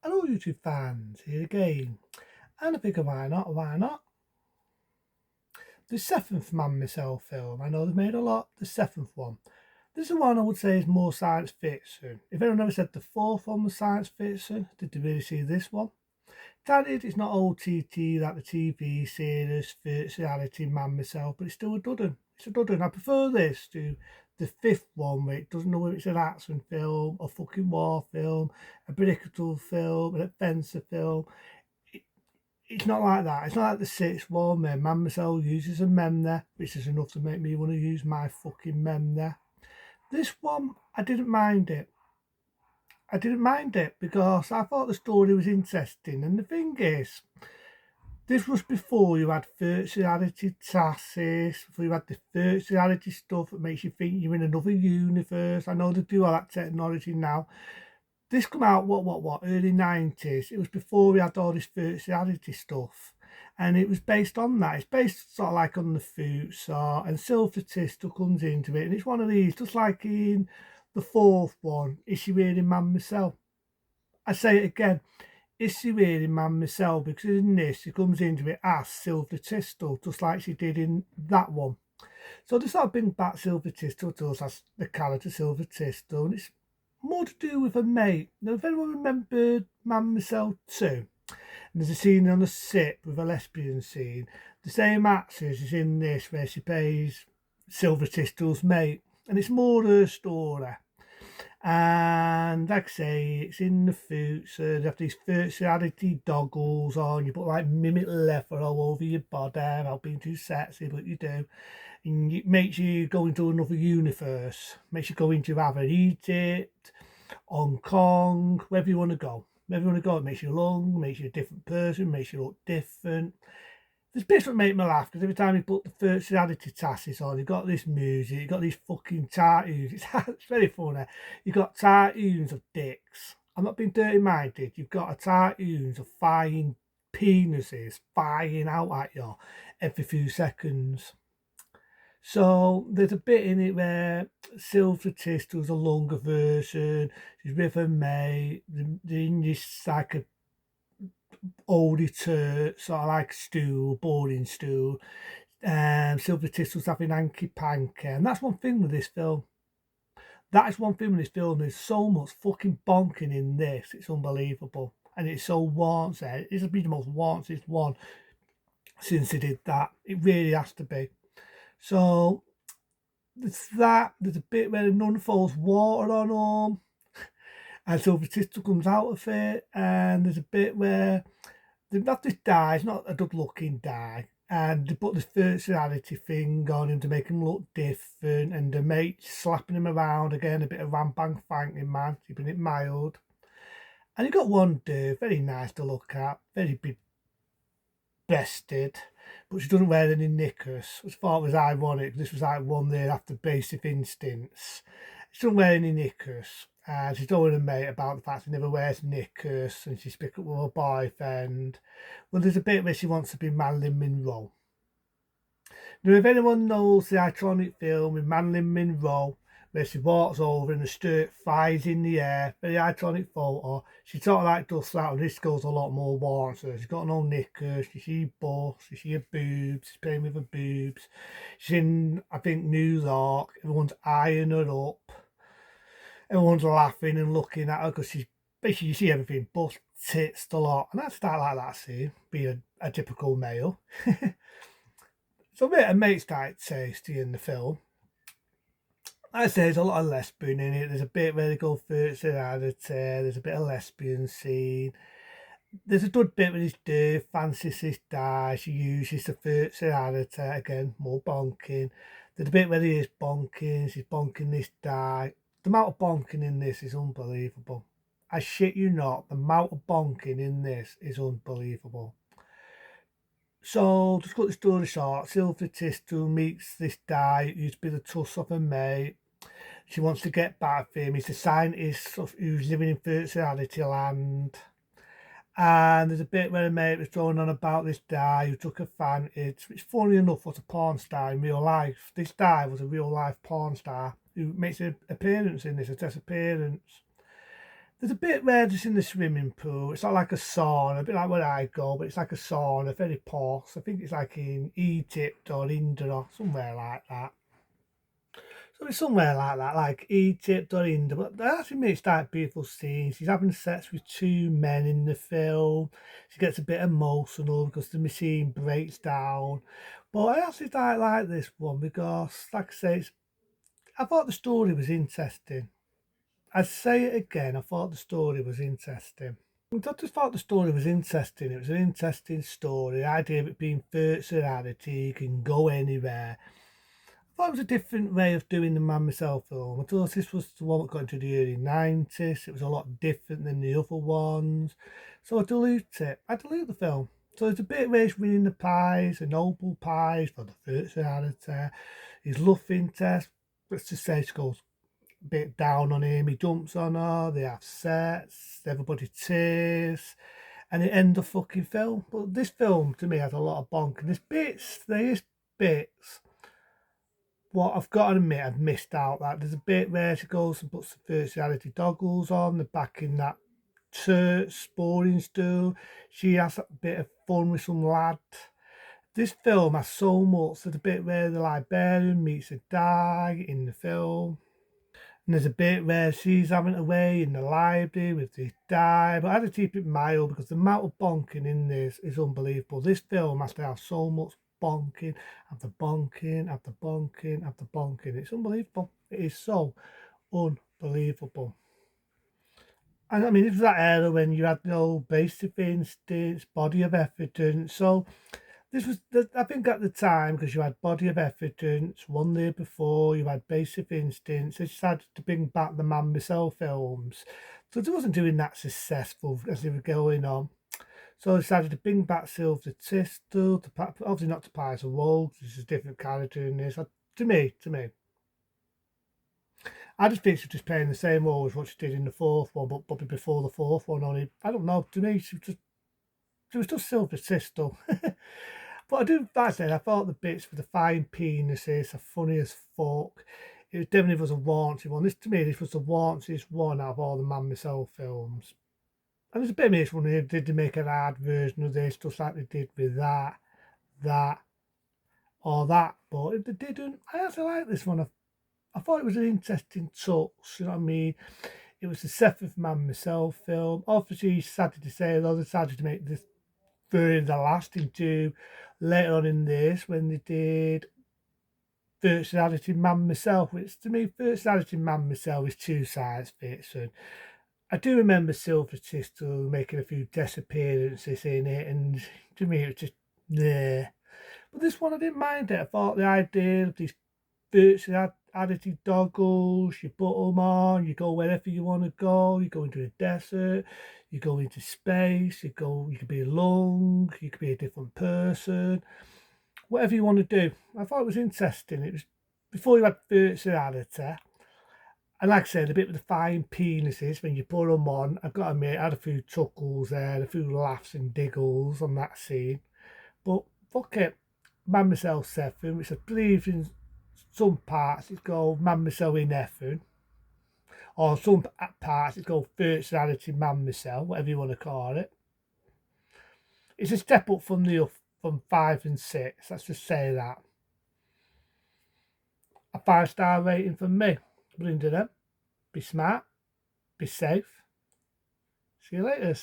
Hello YouTube fans, here again. And I figure why not? The seventh Man Myself film. I know they've made a lot, the seventh one. This is one I would say is more science fiction. If anyone ever said the fourth one was science fiction, did they really see this one? Granted, it's not OTT like the TV series, virtual reality Man Myself, but it's still a dud 'un. It's a dud 'un. I prefer this to the fifth one where it doesn't know if it's an action film, a fucking war film, a political film, an adventure film. It, it's not like that. It's not like the sixth one where Man Myself uses a mem there, which is enough to make me want to use my fucking mem there. This one, I didn't mind it. I didn't mind it because I thought the story was interesting. And the thing is, this was before you had virtual reality tasks, before you had the virtual reality stuff that makes you think you're in another universe. I know they do all that technology now. This come out, early 90s. It was before we had all this virtual reality stuff. And it was based on that. It's based sort of like on the food sort, and Silver Tistel comes into it. And it's one of these, just like in the fourth one, Is She Really Man Myself? I say it again, Is She Really Man Myself? Because in this, she comes into it as Silver Tistel, just like she did in that one. So they sort of bring back Silver Tistel to us as the character Silver Tistel, and it's more to do with a mate. Now, if anyone remembered Man Myself 2, and there's a scene on a ship with a lesbian scene, the same actress is in this where she plays Silver Tistel's mate, and it's more her story. And like I say, it's in the food, so they have these virtual reality goggles on. You put like mimic leather all over your body without being too sexy, but you do. And it makes you go into another universe. Makes you go into either Egypt, Hong Kong, wherever you want to go. Wherever you want to go, it makes you young, makes you a different person, makes you look different. There's bits that make me laugh because every time you put the virtual reality tasses on, you've got this music, you've got these fucking cartoons. It's very funny. You've got cartoons of dicks. I'm not being dirty minded. You've got a cartoons of flying penises flying out at you every few seconds. So there's a bit in it where Silver Tistel's a longer version. She's with her mate. They're in this like a oldie to sort of like stew, boarding stew. Silver Tistel's having hanky panky, and that's one thing with this film. That is one thing with this film. There's so much fucking bonking in this. It's unbelievable, and it's so wanted. It's been the most wanted one since they did that. It really has to be. So there's that. There's a bit where the nun falls water on them, and Silver Tistel comes out of it, and there's a bit where they've got this dye. It's not a good looking dye, and they put this virtuality thing on him to make him look different, and the mate slapping him around again, a bit of ram bang thanking man, keeping it mild. And you got one dude, very nice to look at, very big breasted, but she doesn't wear any knickers. As far as ironic, this was like one there after Basic Instincts. She doesn't wear any knickers. And she's talking to a mate about the fact she never wears knickers and she's picked up with her boyfriend. Well, there's a bit where she wants to be Marilyn Monroe. Now, if anyone knows the iconic film with Marilyn Monroe, where she walks over and the skirt flies in the air, very iconic photo. She sort of like does that, and this goes a lot more warm. So she's got no knickers, you see bust, you see her boobs, she's playing with her boobs. She's in, I think, New York, everyone's eyeing her up. Everyone's laughing and looking at her because she's basically, you see everything, bust, tits, a lot. And that's start like that scene, being a typical male. So a bit of mate's type tasty in the film. Like I say, there's a lot of lesbian in it. There's a bit where they go first around it. There's a bit of lesbian scene. There's a good bit with this dude, fancies this guy. She uses the first around again, more bonking. There's a bit where he is bonking. She's bonking this guy. The amount of bonking in this is unbelievable. I shit you not, the amount of bonking in this is unbelievable. So, just cut the story short, Silver Tistel meets this guy who's been a tuss of a mate. She wants to get back for him. He's a scientist who's living in virtual reality land. And there's a bit where a mate was going on about this guy who took advantage, which funny enough was a porn star in real life. This guy was a real life porn star who makes an appearance in this, a test appearance. There's a bit where just in the swimming pool, it's not like a sauna, a bit like where I go, but it's like a sauna, very posh. I think it's like in Egypt or India or somewhere like that. So it's somewhere like that, like Egypt or India. But that actually makes that beautiful scene. She's having sex with two men in the film. She gets a bit emotional because the machine breaks down. But I actually like this one because, like I say, I thought the story was interesting. I'd say it again, I thought the story was interesting. I just thought the story was interesting. It was an interesting story. The idea of it being virtuality, you can go anywhere. I thought it was a different way of doing the Man Myself film. I thought this was the one that got into the early 90s. It was a lot different than the other ones. So I dilute it. I dilute the film. So there's a bit where he's winning the pies, the Nobel Pies for the virtuality. His love interest, let's just say she goes a bit down on him. He jumps on her, they have sex, everybody tears, and it ends the fucking film. But this film to me has a lot of bonk, and there is bits what I've got to admit I've missed out. Like there's a bit where she goes and puts the virtuality goggles on, they're back in that church boarding school. She has a bit of fun with some lad. This film has so much. There's a bit where the librarian meets a guy in the film. And there's a bit where she's having a way in the library with this guy. But I had to keep it mild because the amount of bonking in this is unbelievable. This film has to have so much bonking after bonking after bonking after bonking. It's unbelievable. It is so unbelievable. And I mean, it was that era when you had no basic instincts, body of evidence. So this was, I think, at the time, because you had Body of Evidence, one year before, you had Basic Instincts. They decided to bring back the Man Myself films. So it wasn't doing that successful as they were going on. So I decided to bring back Sylvester Tistel, obviously not to Pies of Wolves, this is a different character in this. To me, I just think she's just playing the same role as what she did in the fourth one, but probably before the fourth one. Only, I don't know, to me, she was just Sylvester Tistel. But I do, like I said, I thought the bits with the fine penises are funny as fuck. It definitely was a raunchy one. This, to me, this was the raunchiest one out of all the Man Myself films. And there's a bit of this one here, did they make an hard version of this, just like they did with that, or that. But if they didn't, I actually like this one. I thought it was an interesting touch, you know what I mean? It was the seventh Man Myself film. Obviously, sad to say, though, they decided to make this very the last into later on in this when they did Virtuality Man Myself, which to me, Virtuality Man Myself is two science fiction. I do remember Silver Tistel making a few guest appearances in it, and to me, it was just there. But this one, I didn't mind it. I thought the idea of these virtuality goggles, you put them on, you go wherever you want to go, you go into a desert, you go into space, you could be a lung, you could be a different person, whatever you want to do. I thought it was interesting. It was before you had virtuality. And like I said, a bit with the fine penises when you put them on. I've got to admit, I had a few chuckles there, a few laughs and giggles on that scene. But fuck it, Man Myself 7, which I believe in some parts it's called Man Myself in Effin, or some parts it's called Virtuality Man Myself, whatever you want to call it. It's a step up from 5 and 6, let's just say that. A 5-star rating from me. Blinda them. Be smart, be safe. See you later.